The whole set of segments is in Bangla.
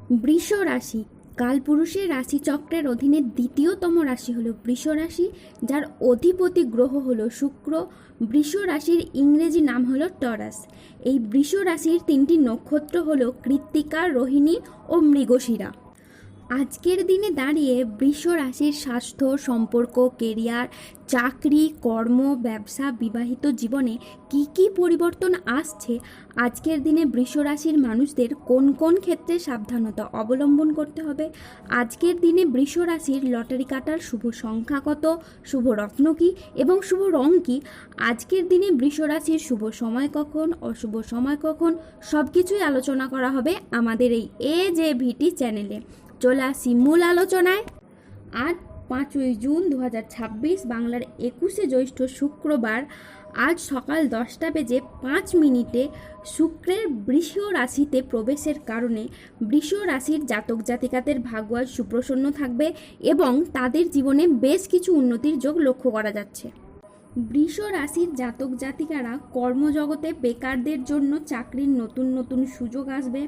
বৃষ রাশি কালপুরুষের রাশিচক্রের অধীনে দ্বিতীয়তম রাশি হলো বৃষ রাশি, যার অধিপতি গ্রহ হলো শুক্র। বৃষ রাশির ইংরেজি নাম হলো টরাস। এই বৃষ রাশির তিনটি নক্ষত্র হলো কৃত্তিকা, রোহিণী ও মৃগশিরা। আজকের দিনে দাঁড়িয়ে বৃষ রাশির স্বাস্থ্য, সম্পর্ক, কেরিয়ার, চাকরি, কর্ম, ব্যবসা, বিবাহিত জীবনে কি কি পরিবর্তন আসছে, আজকের দিনে বৃষ রাশির মানুষদের কোন কোন ক্ষেত্রে সাবধানতা অবলম্বন করতে হবে, আজকের দিনে বৃষ রাশির লটারি কাটার শুভ সংখ্যা কত, শুভ রত্ন কী এবং শুভ রং কী, আজকের দিনে বৃষ রাশির শুভ সময় কখন, অশুভ সময় কখন, সব কিছুই আলোচনা করা হবে আমাদের এই AJVT চ্যানেলে। চলে আসি মূল আলোচনায়। আজ 5ই জুন 2026, বাংলার 21শে জ্যৈষ্ঠ শুক্রবার। আজ সকাল 10:05 শুক্রের বৃষ রাশিতে প্রবেশের কারণে বৃষ রাশির জাতক জাতিকাদের ভাগ্য আজ সুপ্রসন্ন থাকবে এবং তাদের জীবনে বেশ কিছু উন্নতির যোগ লক্ষ্য করা যাচ্ছে। বৃষ রাশির জাতক জাতিকারা কর্মজগতে বেকারদের জন্য চাকরির নতুন নতুন সুযোগ আসবে,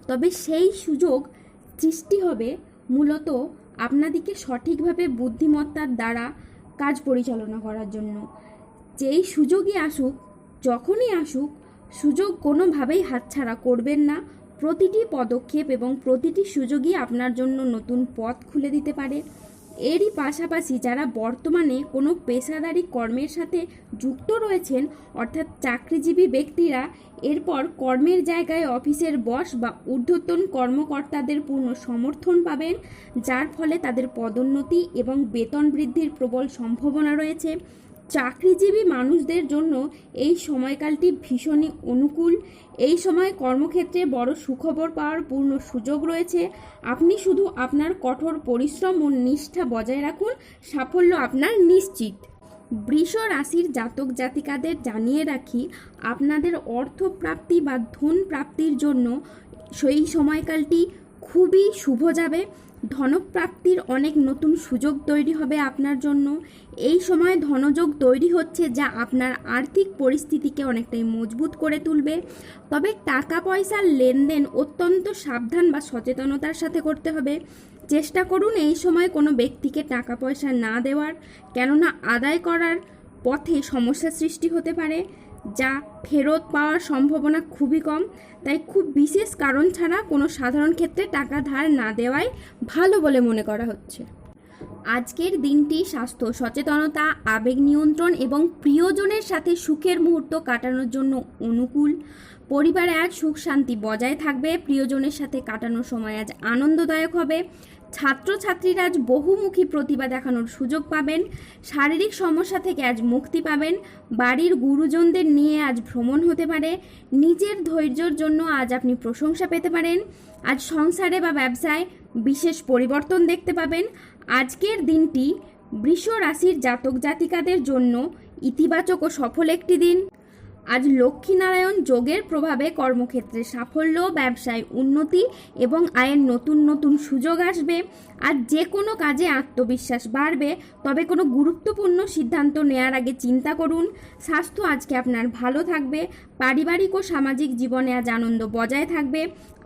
তবে সেই সুযোগ সৃষ্টি হবে মূলত আপনাদেরকে সঠিকভাবে বুদ্ধিমত্তার দ্বারা কাজ পরিচালনা করার জন্য। যেই সুযোগই আসুক, যখনই আসুক, সুযোগ কোনোভাবেই হাতছাড়া করবেন না। প্রতিটি পদক্ষেপ এবং প্রতিটি সুযোগই আপনার জন্য নতুন পথ খুলে দিতে পারে। এরই পাশাপাশি যারা বর্তমানে কোনো পেশাদারি কর্মের সাথে যুক্ত রয়েছেন, অর্থাৎ চাকরিজীবী ব্যক্তিরা, এরপর কর্মের জায়গায় অফিসের বস বা ঊর্ধ্বতন কর্মকর্তাদের পূর্ণ সমর্থন পাবেন, যার ফলে তাদের পদোন্নতি এবং বেতন বৃদ্ধির প্রবল সম্ভাবনা রয়েছে। চাকরিজীবী মানুষদের জন্য এই সময়কালটি ভীষণই অনুকূল। এই সময় কর্মক্ষেত্রে বড় সুখবর পাওয়ার পূর্ণ সুযোগ রয়েছে। আপনি শুধু আপনার কঠোর পরিশ্রম ও নিষ্ঠা বজায় রাখুন, সাফল্য আপনার নিশ্চিত। বৃষ রাশির জাতক জাতিকাদের জানিয়ে রাখি, আপনাদের অর্থপ্রাপ্তি বা ধন প্রাপ্তির জন্য সেই সময়কালটি খুবই শুভ যাবে। ধনপ্রাপ্তির অনেক নতুন সুযোগ তৈরি হবে আপনার জন্য। এই সময় ধনযোগ তৈরি হচ্ছে, যা আপনার আর্থিক পরিস্থিতিকে অনেকটাই মজবুত করে তুলবে। তবে টাকা পয়সার লেনদেন অত্যন্ত সাবধান বা সচেতনতার সাথে করতে হবে। চেষ্টা করুন এই সময় কোনো ব্যক্তিকে টাকা পয়সা না দেওয়ার, কেননা আদায় করার পথে সমস্যা সৃষ্টি হতে পারে, যা ফেরত পাওয়ার সম্ভাবনা খুবই কম। তাই খুব বিশেষ কারণ ছাড়া কোনো সাধারণ ক্ষেত্রে টাকা ধার না দেওয়াই ভালো বলে মনে করা হচ্ছে। আজকের দিনটি স্বাস্থ্য সচেতনতা, আবেগ নিয়ন্ত্রণ এবং প্রিয়জনের সাথে সুখের মুহূর্ত কাটানোর জন্য অনুকূল। পরিবারে আজ সুখ শান্তি বজায় থাকবে। প্রিয়জনের সাথে কাটানোর সময় আজ আনন্দদায়ক হবে। ছাত্রছাত্রীরা আজ বহুমুখী প্রতিভা দেখানোর সুযোগ পাবেন। শারীরিক সমস্যা থেকে আজ মুক্তি পাবেন। বাড়ির গুরুজনদের নিয়ে আজ ভ্রমণ হতে পারে। নিজের ধৈর্যের জন্য আজ আপনি প্রশংসা পেতে পারেন। আজ সংসারে বা ব্যবসায় বিশেষ পরিবর্তন দেখতে পাবেন। আজকের দিনটি বৃষ রাশির জাতক জাতিকাদের জন্য ইতিবাচক ও সফল একটি দিন। আজ লক্ষ্মীনারায়ণ যোগের প্রভাবে কর্মক্ষেত্রে সাফল্য, ব্যবসায় উন্নতি এবং আয়ের নতুন নতুন সুযোগ আসবে। আজ যে কোনো কাজে আত্মবিশ্বাস বাড়বে, তবে কোনো গুরুত্বপূর্ণ সিদ্ধান্ত নেওয়ার আগে চিন্তা করুন। স্বাস্থ্য আজকে আপনার ভালো থাকবে। পারিবারিক ও সামাজিক জীবনে আজ আনন্দ বজায় থাকবে।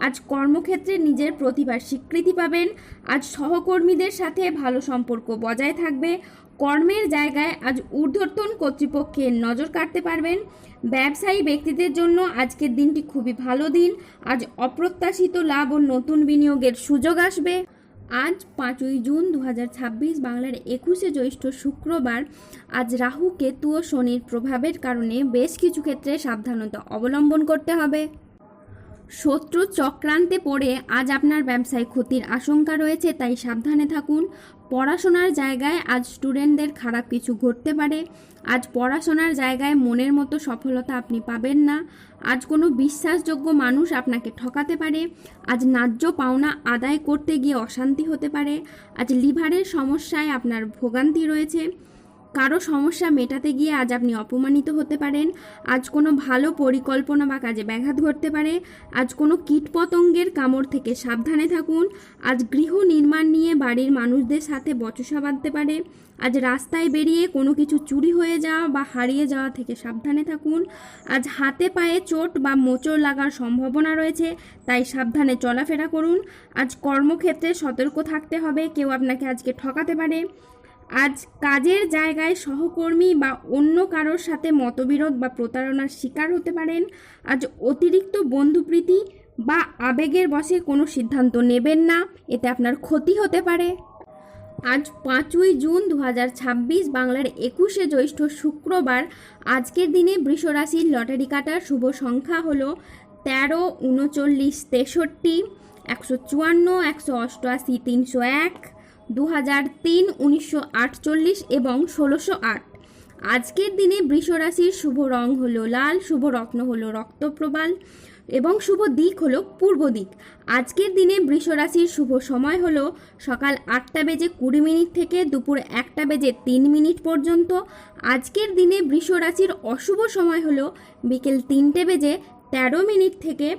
আজ কর্মক্ষেত্রে নিজের প্রতিভার স্বীকৃতি পাবেন। আজ সহকর্মীদের সাথে ভালো সম্পর্ক বজায় থাকবে। কর্মের জায়গায় আজ ঊর্ধ্বতন কর্তৃপক্ষের নজর কাটতে পারবেন। ব্যবসায়ী ব্যক্তিদের জন্য আজকের দিনটি খুবই ভালো দিন। আজ অপ্রত্যাশিত লাভ ও নতুন বিনিয়োগের সুযোগ আসবে। আজ 5ই জুন 2026, বাংলার 21শে জ্যৈষ্ঠ শুক্রবার। আজ রাহু, কেতু ও শনির প্রভাবের কারণে বেশ কিছু ক্ষেত্রে সাবধানতা অবলম্বন করতে হবে। শত্রু চক্রান্তে পড়ে আজ আপনার ব্যবসায় ক্ষতির আশঙ্কা রয়েছে, তাই সাবধানে থাকুন। পড়াশোনার জায়গায় আজ স্টুডেন্টদের খারাপ কিছু ঘটতে পারে। আজ পড়াশোনার জায়গায় মনের মতো সফলতা আপনি পাবেন না। আজ কোনো বিশ্বাসযোগ্য মানুষ আপনাকে ঠকাতে পারে। আজ ন্যায্য পাওনা আদায় করতে গিয়ে অশান্তি হতে পারে। আজ লিভারের সমস্যায় আপনার ভোগান্তি রয়েছে। কারো সমস্যা মেটাতে গিয়ে আজ আপনি অপমানিত হতে পারেন। আজ কোনো ভালো পরিকল্পনা বা কাজে ব্যাঘাত ঘটতে পারে। আজ কোনো কীটপতঙ্গের কামড় থেকে সাবধানে থাকুন। আজ গৃহ নির্মাণ নিয়ে বাড়ির মানুষদের সাথে বচসা বাঁধতে পারে। আজ রাস্তায় বেরিয়ে কোনো কিছু চুরি হয়ে যাওয়া বা হারিয়ে যাওয়া থেকে সাবধানে থাকুন। আজ হাতে পায়ে চোট বা মোচড় লাগার সম্ভাবনা রয়েছে, তাই সাবধানে চলাফেরা করুন। আজ কর্মক্ষেত্রে সতর্ক থাকতে হবে, কেউ আপনাকে আজকে ঠকাতে পারে। আজ কাজের জায়গায় সহকর্মী বা অন্য কারোর সাথে মতবিরোধ বা প্রতারণার শিকার হতে পারেন। আজ অতিরিক্ত বন্ধুপ্রীতি বা আবেগের বশে কোনো সিদ্ধান্ত নেবেন না, এতে আপনার ক্ষতি হতে পারে। আজ 5ই জুন 2026, বাংলার 21শে জ্যৈষ্ঠ শুক্রবার। আজকের দিনে বৃষ রাশির লটারি কাটার শুভ সংখ্যা হলো 13, 39, 63, 154, 188, 301, 2003, 1948 এবং 1608। আজকের দিনে বৃষ রাশির শুভ রং হলো লাল, শুভ রত্ন হলো রক্তপ্রবাল এবং শুভ দিক হলো পূর্ব দিক। আজকের দিনে বৃষ রাশির শুভ সময় হলো সকাল 8:20 থেকে দুপুর 1:03 পর্যন্ত। আজকের দিনে বৃষ রাশির অশুভ সময় হলো বিকেল 3:13 থেকে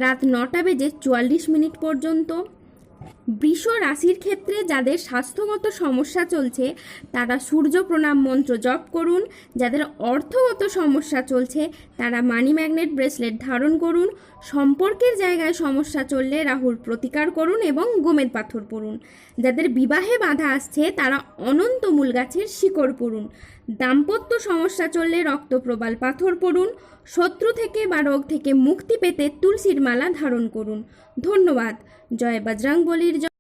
রাত 9:44 পর্যন্ত। বৃষ রাশির ক্ষেত্রে যাদের স্বাস্থ্যগত সমস্যা চলছে তারা সূর্য প্রণাম মন্ত্র জপ করুন। যাদের অর্থগত সমস্যা চলছে তারা মানি ম্যাগনেট ব্রেসলেট ধারণ করুন। সম্পর্কের জায়গায় সমস্যা চললে রাহুর প্রতিকার করুন এবং গোমেদ পাথর পড়ুন। যাদের বিবাহে বাধা আসছে তারা অনন্ত মূল গাছের শিকড় পড়ুন। দাম্পত্য সমস্যা চললে রক্তপ্রবাল পাথর পড়ুন। শত্রু থেকে বা রোগ থেকে মুক্তি পেতে তুলসীর মালা ধারণ করুন। ধন্যবাদ। জয় বজরংবলীর জয়।